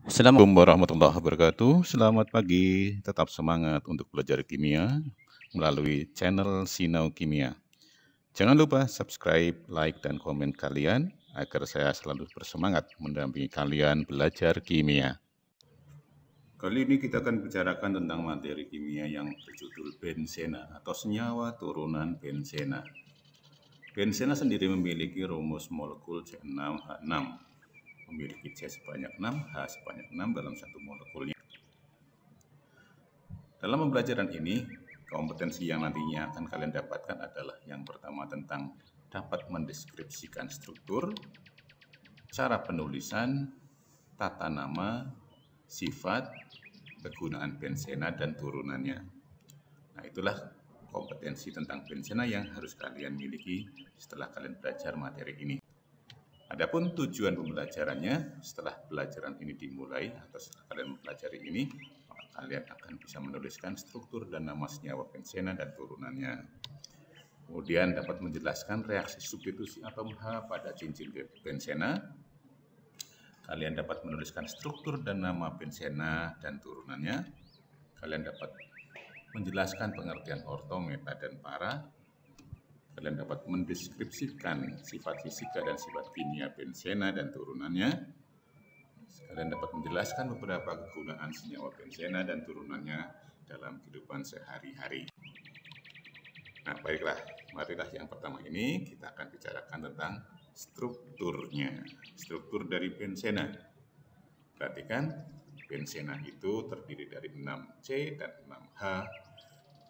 Assalamualaikum warahmatullahi wabarakatuh. Selamat pagi, tetap semangat untuk belajar kimia melalui channel Sinau Kimia. Jangan lupa subscribe, like, dan komen kalian agar saya selalu bersemangat mendampingi kalian belajar kimia. Kali ini kita akan bicarakan tentang materi kimia yang berjudul bensena atau senyawa turunan bensena. Bensena sendiri memiliki rumus molekul C6H6. Memiliki C sebanyak 6, H sebanyak 6 dalam satu molekulnya. Dalam pembelajaran ini, kompetensi yang nantinya akan kalian dapatkan adalah yang pertama tentang dapat mendeskripsikan struktur, cara penulisan, tata nama, sifat, kegunaan bensena, dan turunannya. Nah, itulah kompetensi tentang bensena yang harus kalian miliki setelah kalian belajar materi ini. Adapun tujuan pembelajarannya, setelah pelajaran ini dimulai atau setelah kalian mempelajari ini, maka kalian akan bisa menuliskan struktur dan nama senyawa bensena dan turunannya. Kemudian dapat menjelaskan reaksi substitusi atom H pada cincin bensena. Kalian dapat menuliskan struktur dan nama bensena dan turunannya. Kalian dapat menjelaskan pengertian orto, meta, dan para. Kalian dapat mendeskripsikan sifat fisika dan sifat kimia bensena dan turunannya. Kalian dapat menjelaskan beberapa kegunaan senyawa bensena dan turunannya dalam kehidupan sehari-hari. Nah, baiklah, marilah yang pertama ini kita akan bicarakan tentang strukturnya. Struktur dari bensena. Perhatikan, bensena itu terdiri dari 6C dan 6H,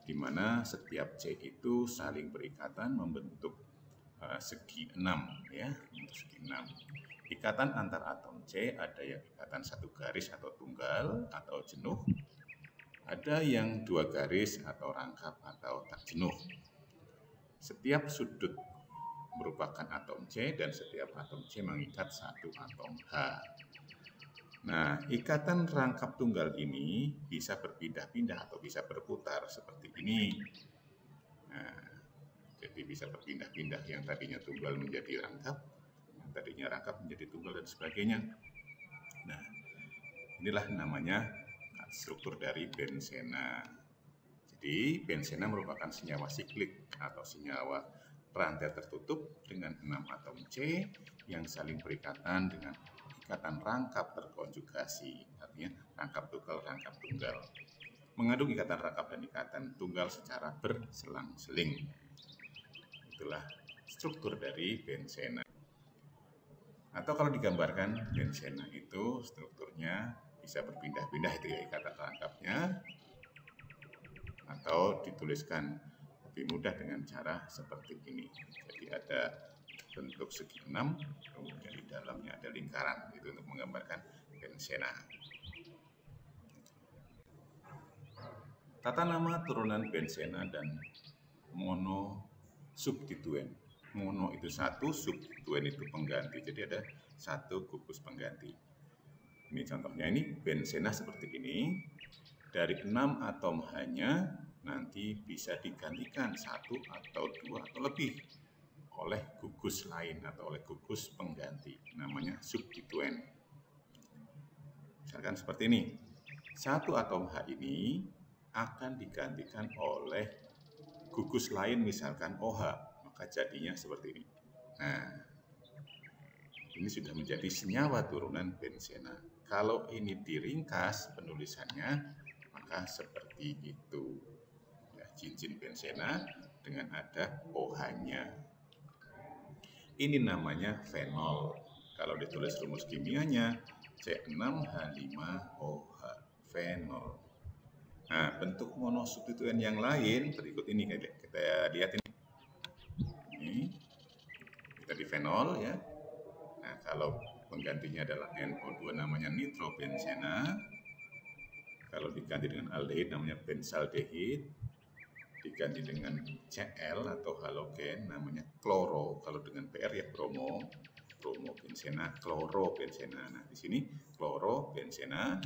di mana setiap C itu saling berikatan membentuk segi 6 ya, segi 6. Ikatan antar atom C ada yang ikatan satu garis atau tunggal atau jenuh, ada yang dua garis atau rangkap atau tak jenuh. Setiap sudut merupakan atom C dan setiap atom C mengikat satu atom H. Nah, ikatan rangkap tunggal ini bisa berpindah-pindah atau bisa berputar seperti ini. Nah, jadi bisa berpindah-pindah, yang tadinya tunggal menjadi rangkap, yang tadinya rangkap menjadi tunggal, dan sebagainya. Nah, inilah namanya struktur dari bensena. Jadi, bensena merupakan senyawa siklik atau senyawa rantai tertutup dengan 6 atom C yang saling berikatan dengan ikatan rangkap terkonjugasi, artinya rangkap tunggal, rangkap tunggal. Mengandung ikatan rangkap dan ikatan tunggal secara berselang-seling. Itulah struktur dari bensena. Atau kalau digambarkan, bensena itu strukturnya bisa berpindah-pindah, itu ya ikatan rangkapnya, atau dituliskan lebih mudah dengan cara seperti ini. Jadi ada bentuk segi 6, kemudian di dalamnya ada lingkaran, itu untuk menggambarkan bensena. Tata nama turunan bensena dan monosubstituen. Mono itu satu, substituen itu pengganti. Jadi ada satu gugus pengganti. Ini contohnya, ini bensena seperti ini. Dari 6 atom H-nya nanti bisa digantikan satu atau dua atau lebih oleh gugus lain atau oleh gugus pengganti, namanya substituen. Misalkan seperti ini, satu atom H ini akan digantikan oleh gugus lain, misalkan OH, maka jadinya seperti ini. Nah, ini sudah menjadi senyawa turunan bensena. Kalau ini diringkas penulisannya, maka seperti itu. Ya, cincin bensena dengan ada OH-nya. Ini namanya fenol. Kalau ditulis rumus kimianya, C6H5OH, fenol. Nah, bentuk monosubstituen yang lain berikut ini, kita lihat ini. Kita di fenol ya. Nah, kalau penggantinya adalah NO2 namanya nitrobensena. Kalau diganti dengan aldehid namanya bensaldehid. Diganti dengan Cl atau halogen namanya kloro. Kalau dengan Br ya bromo, bromobensena, klorobensena. Nah, di sini klorobensena.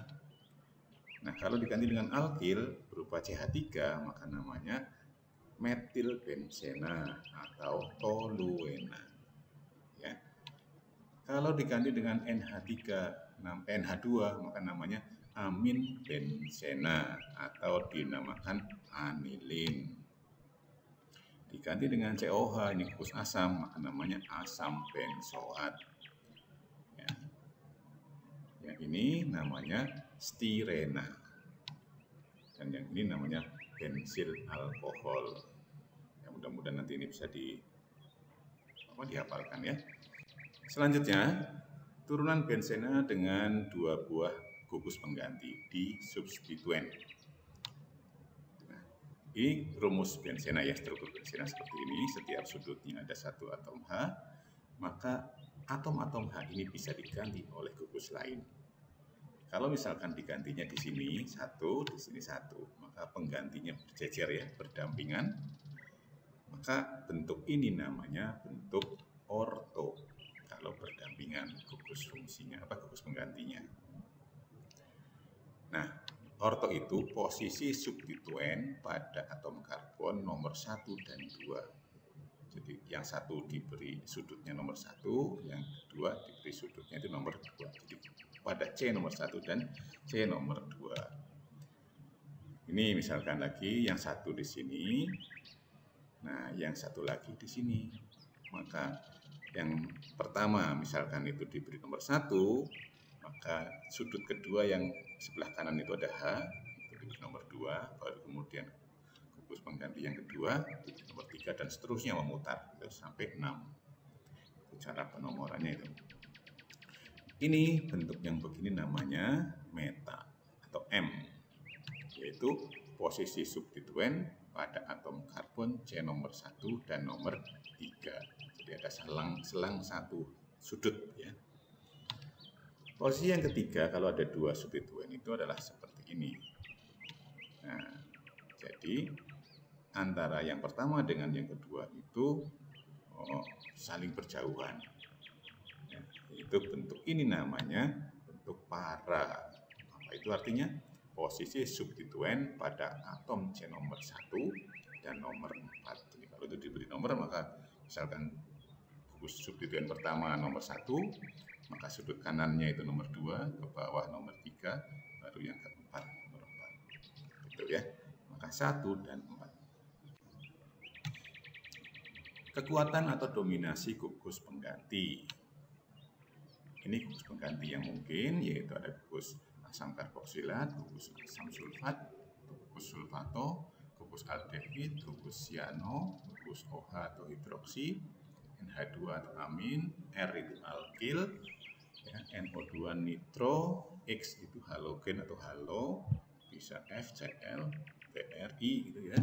Nah, kalau diganti dengan alkil berupa CH3 maka namanya metilbensena atau toluena. Ya. Kalau diganti dengan NH3 NH2, maka namanya amin benzena atau dinamakan anilin. Diganti dengan COH, ini gugus asam, maka namanya asam benzoat. Ya. Yang ini namanya stirena. Dan yang ini namanya bensil alkohol. Ya, mudah-mudahan nanti ini bisa dihafalkan ya. Selanjutnya, turunan benzena dengan 2 buah gugus pengganti di substituen. Ini rumus benzena ya, struktur benzena seperti ini. Setiap sudutnya ada 1 atom H, maka atom-atom H ini bisa diganti oleh gugus lain. Kalau misalkan digantinya di sini 1, di sini 1, maka penggantinya berjejer ya, berdampingan. Maka bentuk ini namanya bentuk orto. Kalau berdampingan gugus fungsinya, gugus penggantinya. Nah, orto itu posisi substituen pada atom karbon nomor 1 dan 2. Jadi yang satu diberi sudutnya nomor 1, yang kedua diberi sudutnya itu nomor 2. Jadi pada C nomor 1 dan C nomor 2. Ini misalkan lagi yang satu di sini, nah yang satu lagi di sini. Maka yang pertama misalkan itu diberi nomor 1, maka sudut kedua yang sebelah kanan itu ada H, itu di nomor 2, baru kemudian gugus pengganti yang kedua, di nomor 3, dan seterusnya memutar sampai 6. Itu cara penomorannya itu. Ini bentuk yang begini namanya meta atau M, yaitu posisi substituen pada atom karbon C nomor 1 dan nomor 3. Jadi ada selang satu sudut ya. Posisi yang ketiga kalau ada 2 substituen itu adalah seperti ini. Nah, jadi antara yang pertama dengan yang kedua itu saling berjauhan. Ya, itu bentuk ini namanya bentuk para. Apa itu artinya? Posisi substituen pada atom C nomor 1 dan nomor 4. Jadi kalau itu diberi nomor, maka misalkan gugus substituen pertama nomor 1, maka sudut kanannya itu nomor 2, ke bawah nomor 3, baru yang keempat nomor 4. Gitu ya. Maka 1 dan 4. Kekuatan atau dominasi gugus pengganti. Ini gugus pengganti yang mungkin, yaitu ada gugus asam karboksilat, gugus asam sulfat, gugus sulfato, gugus aldehid, gugus siano, gugus OH atau hidroksi, NH2 atau amin, R itu alkil, ya, NO2 nitro, X itu halogen atau halo, bisa FCl, BRI gitu ya.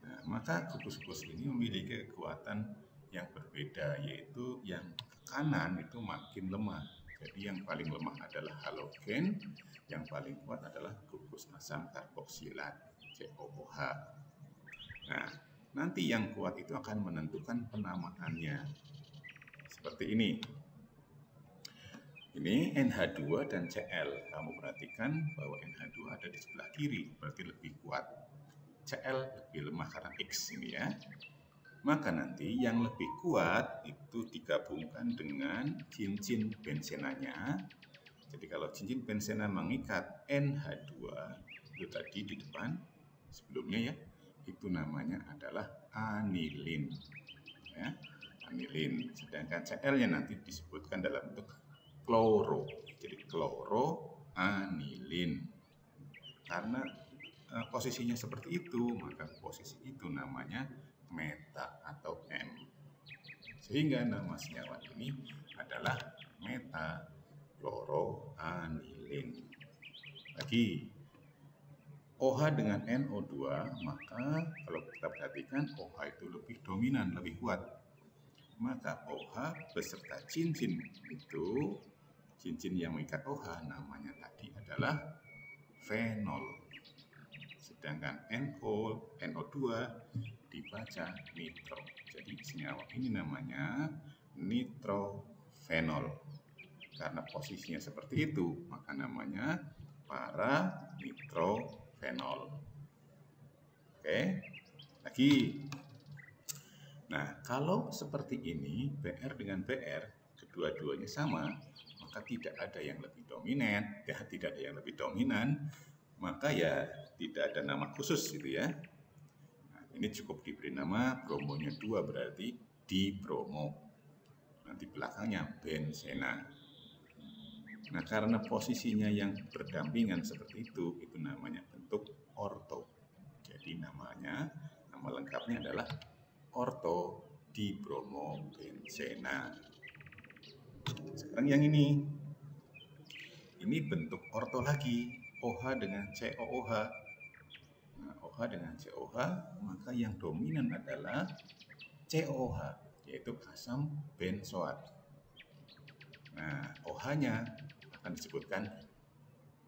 Nah, maka gugus-gugus ini memiliki kekuatan yang berbeda, yaitu yang ke kanan itu makin lemah. Jadi yang paling lemah adalah halogen, yang paling kuat adalah gugus asam karboksilat, COOH. Nah, nanti yang kuat itu akan menentukan penamaannya. Seperti ini. Ini NH2 dan Cl. Kamu perhatikan bahwa NH2 ada di sebelah kiri, berarti lebih kuat. Cl lebih lemah karena X ini ya. Maka nanti yang lebih kuat itu digabungkan dengan cincin benzenanya. Jadi kalau cincin benzena mengikat NH2 itu tadi di depan sebelumnya ya, itu namanya adalah anilin. Ya, anilin. Sedangkan Cl-nya nanti disebutkan dalam bentuk kloro. Jadi kloroanilin. Karena posisinya seperti itu, maka posisi itu namanya meta atau M. Sehingga nama senyawa ini adalah meta kloroanilin. Lagi OH dengan NO2, maka kalau kita perhatikan OH itu lebih dominan, lebih kuat. Maka OH beserta cincin itu, cincin yang mengikat OH namanya tadi adalah fenol. Sedangkan NO2 dibaca nitro. Jadi senyawa ini namanya nitrofenol. Karena posisinya seperti itu, maka namanya para nitrofenol. Oke, lagi. Nah, kalau seperti ini, BR dengan BR, kedua-duanya sama, maka maka tidak ada yang lebih dominan, ya tidak ada yang lebih dominan, maka ya tidak ada nama khusus gitu ya. Nah, ini cukup diberi nama bromonya 2 berarti dibromo. Nanti belakangnya benzena. Nah, karena posisinya yang berdampingan seperti itu namanya bentuk orto. Jadi nama lengkapnya adalah orto dibromobenzena. Sekarang yang ini bentuk orto lagi, OH dengan COOH. Nah, OH dengan COH, maka yang dominan adalah COOH, yaitu asam benzoat. Nah, OH-nya akan disebutkan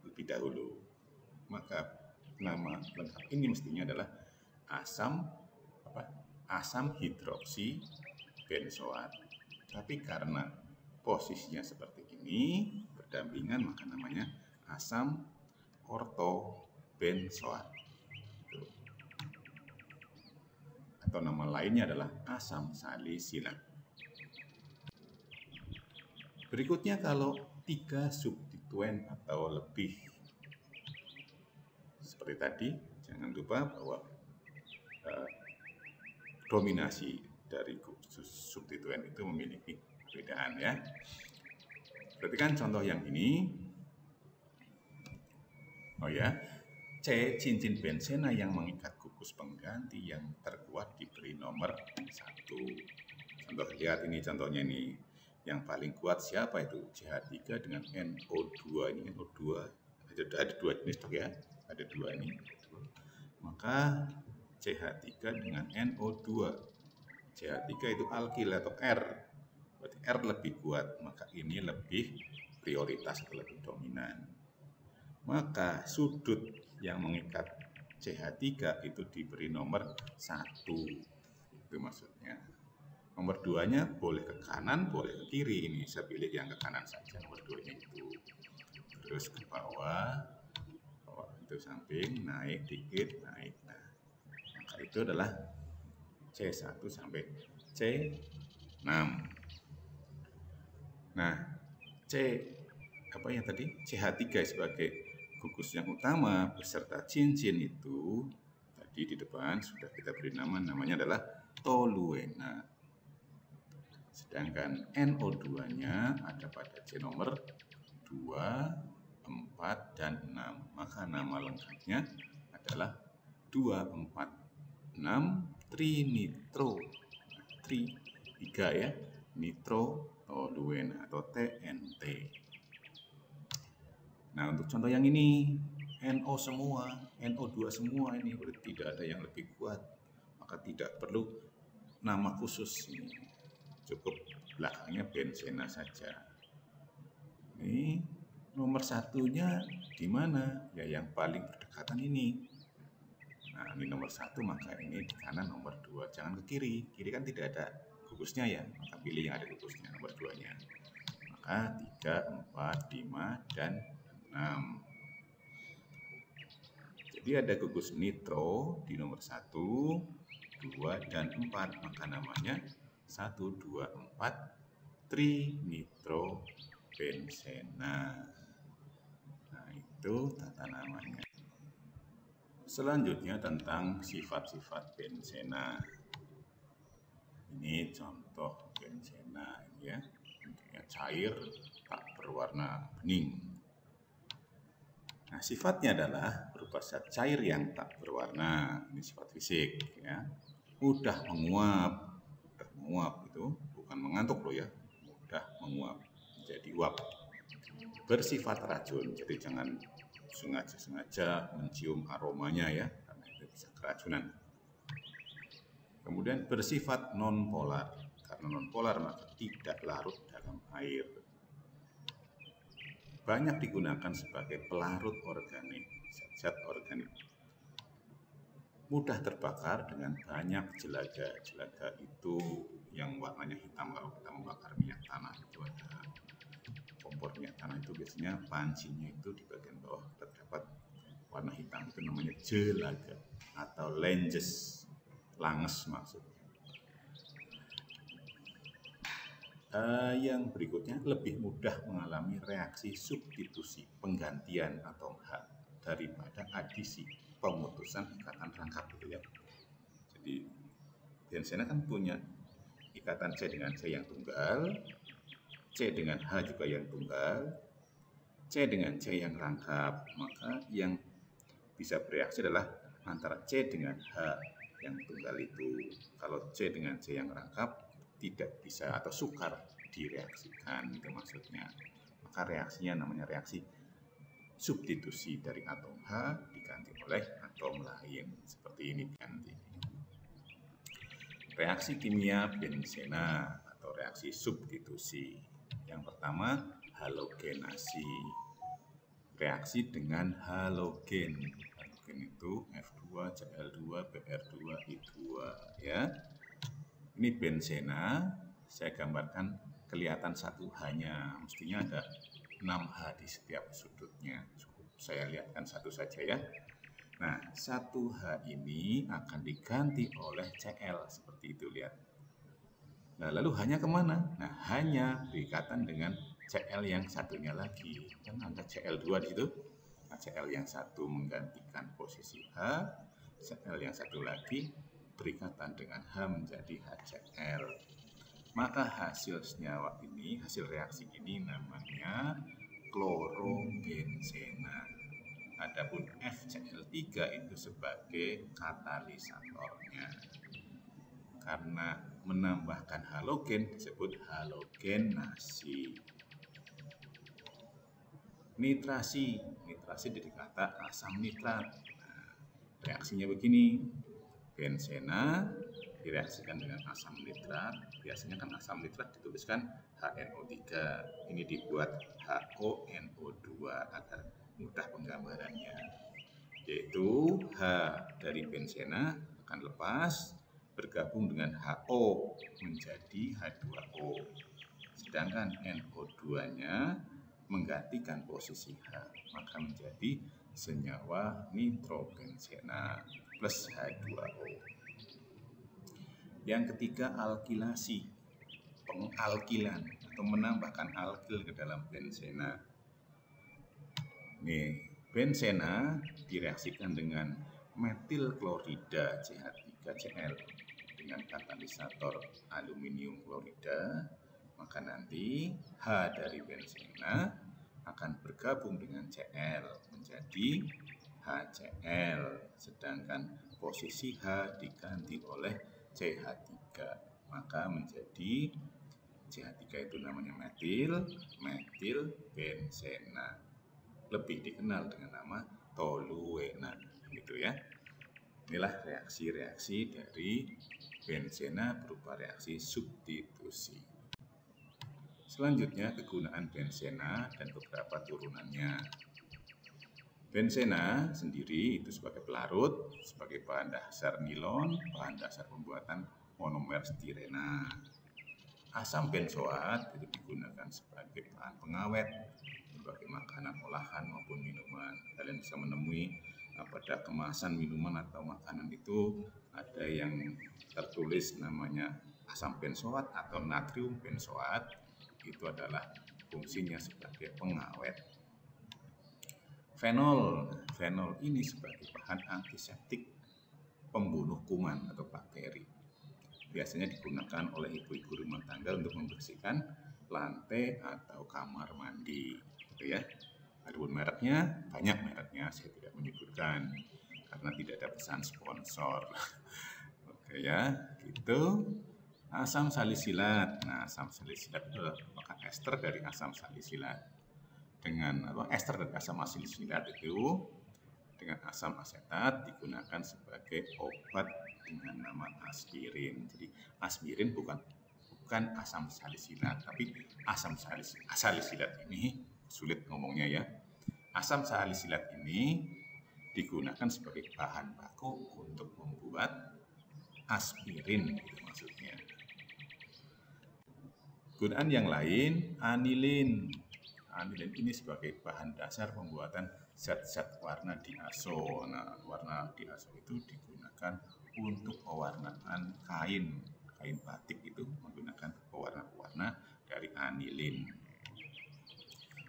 lebih dahulu. Maka nama lengkap ini mestinya adalah asam hidroksi benzoat. Tapi karena posisinya seperti ini berdampingan, maka namanya asam ortobenzoat. Atau nama lainnya adalah asam salisilat. Berikutnya kalau 3 substituen atau lebih seperti tadi, jangan lupa bahwa dominasi dari substituen itu memiliki perbedaan ya. Perhatikan contoh yang ini. Oh ya, C cincin benzena yang mengikat gugus pengganti yang terkuat diberi nomor 1. Contoh, lihat ini contohnya ini. Yang paling kuat siapa itu? CH3 dengan NO2. Ini NO2. Ada 2 jenis tuh ya. Ada 2 ini. Maka CH3 dengan NO2. CH3 itu alkil atau R. Berarti R lebih kuat, maka ini lebih prioritas atau lebih dominan. Maka sudut yang mengikat CH3 itu diberi nomor 1. Itu maksudnya. Nomor 2-nya boleh ke kanan, boleh ke kiri. Ini saya pilih yang ke kanan saja, nomor 2-nya itu. Terus ke bawah itu samping, naik dikit, naik. Nah, maka itu adalah C1 sampai C6. Nah, CH3 sebagai gugus yang utama beserta cincin itu tadi di depan sudah kita beri namanya adalah toluena. Sedangkan NO2-nya ada pada C nomor 2, 4, dan 6. Maka nama lengkapnya adalah 2, 4, 6 trinitro. 3 ya, nitrotoluena atau TNT. Nah, untuk contoh yang ini NO semua, NO2 semua ini berarti tidak ada yang lebih kuat. Maka tidak perlu nama khusus ini. Cukup belakangnya benzena saja. Ini nomor 1-nya di mana? Ya yang paling berdekatan ini. Nah, ini nomor 1, maka ini di kanan nomor 2. Jangan ke kiri. Kiri kan tidak ada gugusnya ya. Maka pilih yang ada gugusnya, nomor 2-nya. Maka 3, 4, 5, dan 6. Jadi ada gugus nitro di nomor 1, 2, dan 4. Maka namanya 1, 2, 4 trinitrobenzena. Nah, itu tata namanya. Selanjutnya tentang sifat-sifat benzena. Ini contoh benzena ya. Bentuknya cair, tak berwarna bening. Nah, sifatnya adalah berupa zat cair yang tak berwarna. Ini sifat fisik ya. Mudah menguap itu bukan mengantuk loh ya, mudah menguap jadi uap. Bersifat racun, jadi jangan sengaja mencium aromanya ya, karena itu bisa keracunan. Kemudian bersifat non-polar, karena non-polar maka tidak larut dalam air. Banyak digunakan sebagai pelarut organik, zat organik. Mudah terbakar dengan banyak jelaga. Jelaga itu yang warnanya hitam. Kalau kita membakar minyak tanah itu ada kompor minyak tanah itu biasanya pancinya itu di bagian bawah terdapat warna hitam, itu namanya jelaga atau langes, langes maksudnya. Yang berikutnya lebih mudah mengalami reaksi substitusi penggantian atom H daripada adisi pemutusan ikatan rangkap gitu ya. Jadi benzena kan punya ikatan C dengan C yang tunggal, C dengan H juga yang tunggal, C dengan C yang rangkap. Maka yang bisa bereaksi adalah antara C dengan H yang tunggal itu. Kalau C dengan C yang rangkap tidak bisa atau sukar direaksikan, itu maksudnya. Maka reaksinya namanya reaksi substitusi dari atom H diganti oleh atom lain. Seperti ini diganti. Reaksi kimia benzena atau reaksi substitusi. Yang pertama, halogenasi. Reaksi dengan halogen. Halogen itu F2Cl2 Br2I2 ya. Ini benzena, saya gambarkan kelihatan satu H-nya. Mestinya ada 6H di setiap sudutnya. Saya lihatkan satu saja ya. Nah, 1H ini akan diganti oleh Cl, seperti itu, lihat. Nah, lalu H-nya kemana? Nah, H-nya berikatan dengan Cl yang satunya lagi. Kan ada Cl2 di situ. Nah, Cl yang satu menggantikan posisi H, Cl yang satu lagi berikatan dengan H menjadi HCl. Maka hasil senyawa ini, hasil reaksi ini namanya klorobenzena. Adapun FCl3 itu sebagai katalisatornya. Karena menambahkan halogen disebut halogenasi. Nitrasi, nitrasi dari kata asam nitrat. Nah, reaksinya begini, benzena direaksikan dengan asam nitrat. Biasanya kan asam nitrat dituliskan HNO3. Ini dibuat HONO2 agar mudah penggambarannya. Yaitu H dari benzena akan lepas bergabung dengan HO menjadi H2O. Sedangkan NO2-nya menggantikan posisi H, maka menjadi senyawa nitrobenzena plus H2O. Yang ketiga, alkilasi, pengalkilan atau menambahkan alkil ke dalam benzena. Nih, benzena direaksikan dengan metil klorida CH3Cl dengan katalisator aluminium klorida, maka nanti H dari benzena akan bergabung dengan Cl menjadi HCl, sedangkan posisi H diganti oleh CH3, maka menjadi CH3 itu namanya metil benzena, lebih dikenal dengan nama toluena, gitu ya. Inilah reaksi-reaksi dari benzena berupa reaksi substitusi. Selanjutnya, kegunaan benzena dan beberapa turunannya. Benzena sendiri itu sebagai pelarut, sebagai bahan dasar nilon, bahan dasar pembuatan monomer stirena. Asam benzoat itu digunakan sebagai bahan pengawet berbagai makanan olahan maupun minuman. Kalian bisa menemui pada kemasan minuman atau makanan itu ada yang tertulis namanya asam benzoat atau natrium benzoat. Itu adalah fungsinya sebagai pengawet. Fenol ini sebagai bahan antiseptik pembunuh kuman atau bakteri. Biasanya digunakan oleh ibu-ibu rumah tangga untuk membersihkan lantai atau kamar mandi, gitu ya. Adapun mereknya, banyak mereknya, saya tidak menyebutkan karena tidak ada pesan sponsor. Oke ya, gitu. Asam salisilat. Nah, asam salisilat itu merupakan ester dari asam salisilat. Dengan ester dari asam salisilat itu dengan asam asetat digunakan sebagai obat dengan nama aspirin. Jadi aspirin bukan asam salisilat, tapi asam salisilat ini sulit ngomongnya ya. Asam salisilat ini digunakan sebagai bahan baku untuk membuat aspirin, itu maksudnya. Gunaan yang lain, anilin. Anilin ini sebagai bahan dasar pembuatan zat-zat warna diazo. Nah, warna diazo itu digunakan untuk pewarnaan kain batik itu menggunakan pewarna-pewarna dari anilin.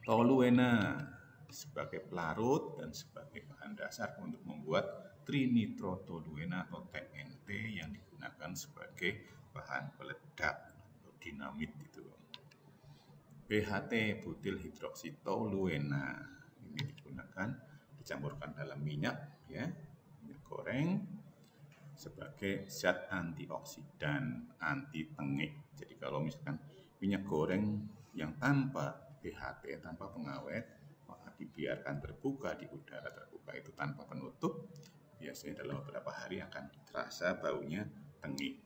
Toluena sebagai pelarut dan sebagai bahan dasar untuk membuat trinitrotoluena atau TNT yang digunakan sebagai bahan peledak atau dinamit itu. BHT butil hidroksitoluena ini digunakan dicampurkan dalam minyak ya, minyak goreng sebagai zat antioksidan, anti tengik. Jadi kalau misalkan minyak goreng yang tanpa BHT, tanpa pengawet, maka dibiarkan terbuka di udara terbuka itu tanpa penutup, biasanya dalam beberapa hari akan terasa baunya tengik.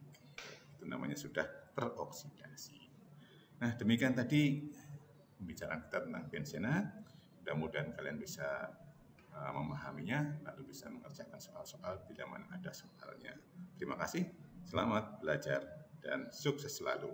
Itu namanya sudah teroksidasi. Nah, demikian tadi pembicaraan kita tentang benzena. Mudah-mudahan kalian bisa memahaminya, lalu bisa mengerjakan soal-soal bila mana ada soalnya. Terima kasih, selamat belajar, dan sukses selalu.